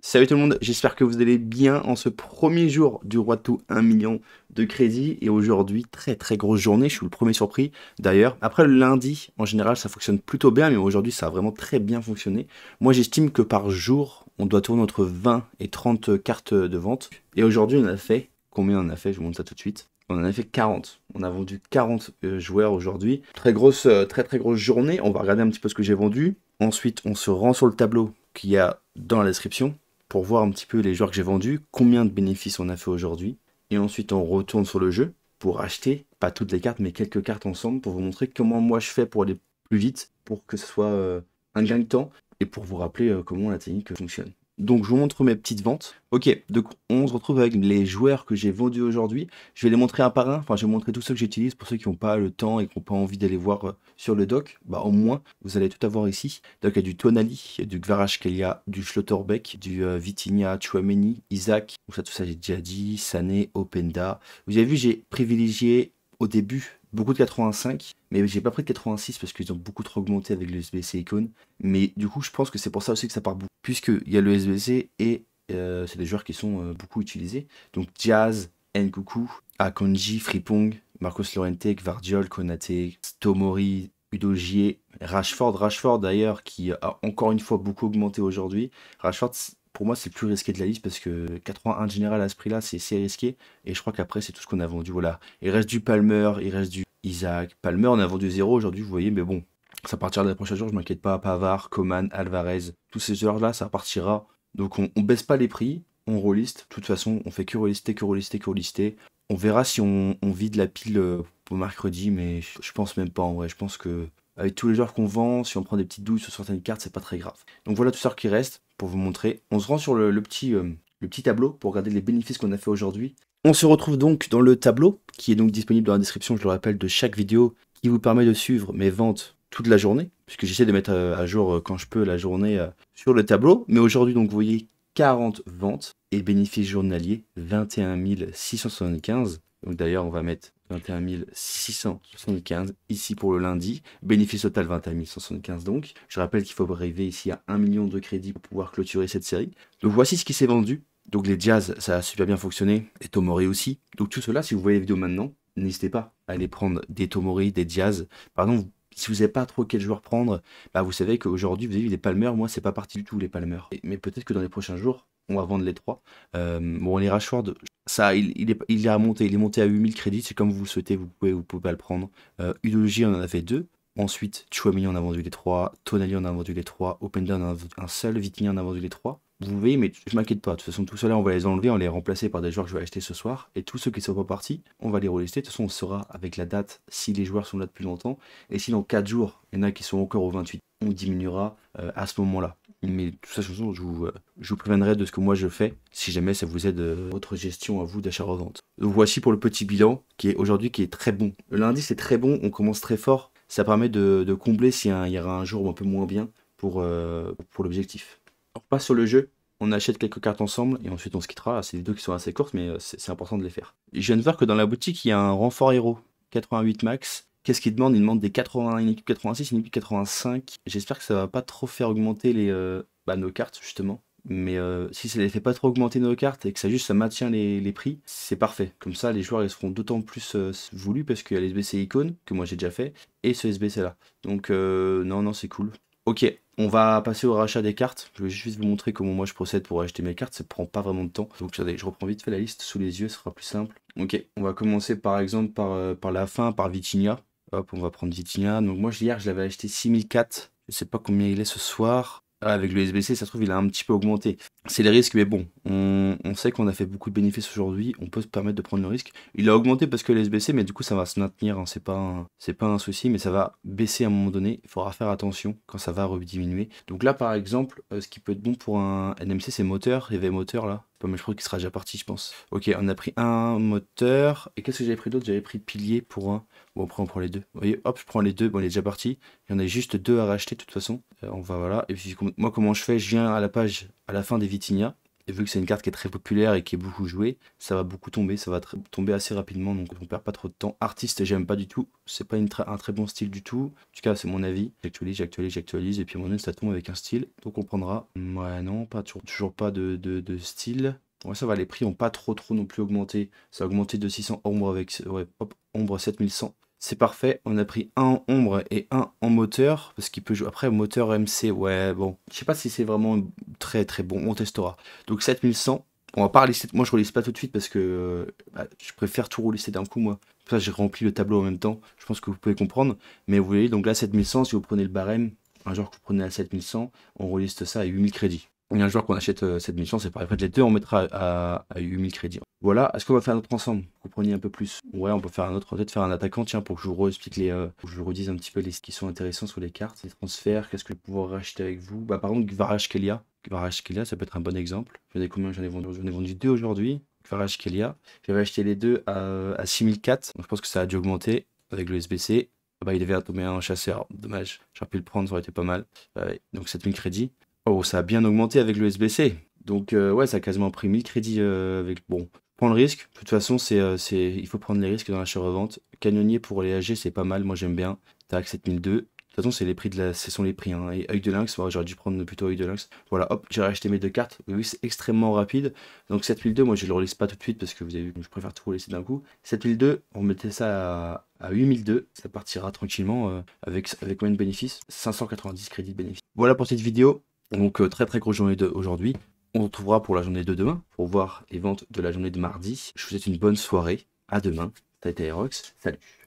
Salut tout le monde, j'espère que vous allez bien en ce premier jour du Roi de tout 1 million de crédit. Et aujourd'hui, très grosse journée, je suis le premier surpris d'ailleurs. Après le lundi, en général, ça fonctionne plutôt bien, mais aujourd'hui, ça a vraiment très bien fonctionné. Moi, j'estime que par jour, on doit tourner entre 20 et 30 cartes de vente. Et aujourd'hui, on a fait, combien on a fait? Je vous montre ça tout de suite. On en a fait 40. On a vendu 40 joueurs aujourd'hui. Très grosse, très grosse journée. On va regarder un petit peu ce que j'ai vendu. Ensuite, on se rend sur le tableau qu'il y a dans la description pour voir un petit peu les joueurs que j'ai vendus, combien de bénéfices on a fait aujourd'hui. Et ensuite, on retourne sur le jeu pour acheter, pas toutes les cartes, mais quelques cartes ensemble pour vous montrer comment moi je fais pour aller plus vite, pour que ce soit un gain de temps et pour vous rappeler comment la technique fonctionne. Donc je vous montre mes petites ventes. Ok, donc on se retrouve avec les joueurs que j'ai vendus aujourd'hui. Je vais les montrer un par un. Enfin, je vais montrer tous ceux que j'utilise pour ceux qui n'ont pas le temps et qui n'ont pas envie d'aller voir sur le doc. Bah au moins, vous allez tout avoir ici. Donc il y a du Tonali, du Kvaratskhelia, du Schlotterbeck, du Vitinha, Tchouaméni, Isaac. Donc ça, tout ça j'ai déjà dit. Sané, Openda. Vous avez vu, j'ai privilégié au début beaucoup de 85, mais j'ai pas pris de 86 parce qu'ils ont beaucoup trop augmenté avec le SBC Icon. Mais du coup, je pense que c'est pour ça aussi que ça part beaucoup, puisqu'il y a le SBC et c'est des joueurs qui sont beaucoup utilisés. Donc Diaz, Nkunku, Akanji, Frimpong, Marcos Llorente, Gvardiol, Konaté, Tomori, Udogie, Rashford d'ailleurs qui a encore une fois beaucoup augmenté aujourd'hui. Rashford, pour moi, c'est le plus risqué de la liste parce que 81 général à ce prix-là, c'est risqué. Et je crois qu'après, c'est tout ce qu'on a vendu. Voilà. Il reste du Palmer, il reste du Isaac. Palmer, on a vendu 0 aujourd'hui, vous voyez, mais bon, ça partira dans les prochains jours, je m'inquiète pas. Pavard, Coman, Alvarez, tous ces joueurs-là, ça partira. Donc on baisse pas les prix, on reliste. De toute façon, on fait que relister. On verra si on vide la pile pour mercredi, mais je pense même pas en vrai. Je pense que avec tous les joueurs qu'on vend, si on prend des petites douilles sur certaines cartes, c'est pas très grave. Donc voilà tout ça qui reste pour vous montrer. On se rend sur le petit tableau pour regarder les bénéfices qu'on a fait aujourd'hui. On se retrouve donc dans le tableau qui est donc disponible dans la description, je le rappelle, de chaque vidéo qui vous permet de suivre mes ventes toute la journée, puisque j'essaie de mettre à jour quand je peux la journée sur le tableau. Mais aujourd'hui, donc, vous voyez 40 ventes et bénéfices journaliers 21 675. Donc d'ailleurs, on va mettre 21 675 ici pour le lundi. Bénéfice total 21 175 donc. Je rappelle qu'il faut arriver ici à 1 million de crédits pour pouvoir clôturer cette série. Donc voici ce qui s'est vendu. Donc les Jazz, ça a super bien fonctionné. Et Tomori aussi. Donc tout cela, si vous voyez la vidéo maintenant, n'hésitez pas à aller prendre des Tomori, des Jazz. Pardon, si vous savez pas trop quel joueur prendre, bah vous savez qu'aujourd'hui, vous avez vu les Palmer, moi c'est pas parti du tout les Palmer. Mais peut-être que dans les prochains jours, on va vendre les trois. Bon, les Rashford, ça, il est remonté, il est monté à 8000 crédits, c'est comme vous le souhaitez, vous pouvez pas le prendre. Udogie, on en a fait deux. Ensuite, Tchouaméni, on a vendu les trois. Tonali, on a vendu les trois. Openda, on en a vendu un seul. Vitinha, on a vendu les trois. Vous voyez, mais je m'inquiète pas. De toute façon, tout cela, on va les enlever, on les remplacer par des joueurs que je vais acheter ce soir. Et tous ceux qui ne sont pas partis, on va les relister. De toute façon, on saura avec la date si les joueurs sont là depuis longtemps. Et si dans 4 jours, il y en a qui sont encore au 28, on diminuera à ce moment-là. Mais de toute façon, je vous préviendrai de ce que moi je fais, si jamais ça vous aide votre gestion à vous d'achat-revente. Donc voici pour le petit bilan, qui est aujourd'hui qui est très bon. Le lundi, c'est très bon, on commence très fort. Ça permet de combler s'il y aura un jour un peu moins bien pour l'objectif. On repasse sur le jeu, on achète quelques cartes ensemble et ensuite on se quittera. C'est des vidéos qui sont assez courtes, mais c'est important de les faire. Je viens de voir que dans la boutique, il y a un renfort héros, 88 max. Qu'est-ce qu'il demande? Il demande des 80, une équipe 86, une équipe 85. J'espère que ça va pas trop faire augmenter nos cartes, justement. Mais si ça les fait pas trop augmenter nos cartes et que ça maintient les prix, c'est parfait. Comme ça, les joueurs ils seront d'autant plus voulus parce qu'il y a les SBC Icon, que moi j'ai déjà fait, et ce SBC là. Donc non, c'est cool. Ok, on va passer au rachat des cartes. Je vais juste vous montrer comment moi je procède pour acheter mes cartes. Ça prend pas vraiment de temps. Donc attendez, je reprends vite fait la liste sous les yeux, ce sera plus simple. Ok, on va commencer par exemple par la fin, par Vitinha. Hop, on va prendre Vitinha. Donc moi hier je l'avais acheté 6004. Je sais pas combien il est ce soir. Ah, avec le SBC, ça se trouve, il a un petit peu augmenté. C'est les risques, mais bon, on sait qu'on a fait beaucoup de bénéfices aujourd'hui, on peut se permettre de prendre le risque. Il a augmenté parce que le SBC, mais du coup, ça va se maintenir, hein, c'est pas un souci, mais ça va baisser à un moment donné. Il faudra faire attention quand ça va rediminuer. Donc là, par exemple, ce qui peut être bon pour un NMC, c'est moteur. Il y avait moteur là. Mais je crois qu'il sera déjà parti, je pense. Ok, on a pris un moteur. Et qu'est-ce que j'avais pris d'autre? J'avais pris pilier pour un. Bon, après, on prend les deux. Vous voyez, hop, je prends les deux. Bon, il est déjà parti. Il y en a juste deux à racheter, de toute façon. On va, voilà. Et puis, moi, comment je fais? Je viens à la page, à la fin des Vitinha. Et vu que c'est une carte qui est très populaire et qui est beaucoup jouée, ça va beaucoup tomber, ça va tomber assez rapidement, donc on perd pas trop de temps. Artiste, j'aime pas du tout, c'est pas un très bon style du tout. En tout cas, c'est mon avis. J'actualise, et puis à un moment donné, ça tombe avec un style, donc on prendra. Ouais, non, pas toujours pas de style. Ouais, ça va, les prix ont pas trop non plus augmenté. Ça a augmenté de 600 ombre avec, ouais, hop, ombre 7100. C'est parfait, on a pris un en ombre et un en moteur, parce qu'il peut jouer. Après, moteur MC, ouais, bon. Je sais pas si c'est vraiment très bon, on testera. Donc 7100, on va pas relister, moi je reliste pas tout de suite parce que je préfère tout relister d'un coup, moi. Pour ça, j'ai rempli le tableau en même temps, je pense que vous pouvez comprendre. Mais vous voyez, donc là, 7100, si vous prenez le barème, un joueur que vous prenez à 7100, on reliste ça à 8000 crédits. Et un joueur qu'on achète 7100, c'est pareil. Après, les deux, on mettra à 8000 crédits. Voilà, est-ce qu'on va faire un autre ensemble? Vous compreniez un peu plus? Ouais, on peut faire un autre, peut-être faire un attaquant, tiens, pour que je vous explique pour que je vous redise un petit peu les qui sont intéressants sur les cartes, les transferts, qu'est-ce que je vais pouvoir racheter avec vous? Bah, par exemple, Kvaratskhelia, ça peut être un bon exemple. J'en ai combien? J'en ai vendu deux aujourd'hui. Kvaratskhelia, j'avais acheté les deux à 6004, donc je pense que ça a dû augmenter avec le SBC. Ah bah, il devait tomber un chasseur, dommage, j'aurais pu le prendre, ça aurait été pas mal. Ouais, donc 7000 crédits. Oh, ça a bien augmenté avec le SBC. Donc, ouais, ça a quasiment pris 1000 crédits avec. Bon, prends le risque. De toute façon, il faut prendre les risques dans l'achat-revente. Canonnier pour les AG, c'est pas mal. Moi, j'aime bien. Tac, 7002. De toute façon, c'est les prix ce sont les prix. Hein. Et œil de lynx, moi, j'aurais dû prendre plutôt œil de lynx. Voilà, hop, j'ai racheté mes deux cartes. Oui, c'est extrêmement rapide. Donc, 7002, moi, je le relise pas tout de suite parce que vous avez vu, je préfère tout relaisser d'un coup. 7002, on mettait ça à 8002. Ça partira tranquillement avec combien de bénéfices? 590 crédits de bénéfices. Voilà pour cette vidéo. Donc très grosse journée aujourd'hui. On se retrouvera pour la journée de demain pour voir les ventes de la journée de mardi. Je vous souhaite une bonne soirée. À demain. C'était Aerox. Salut.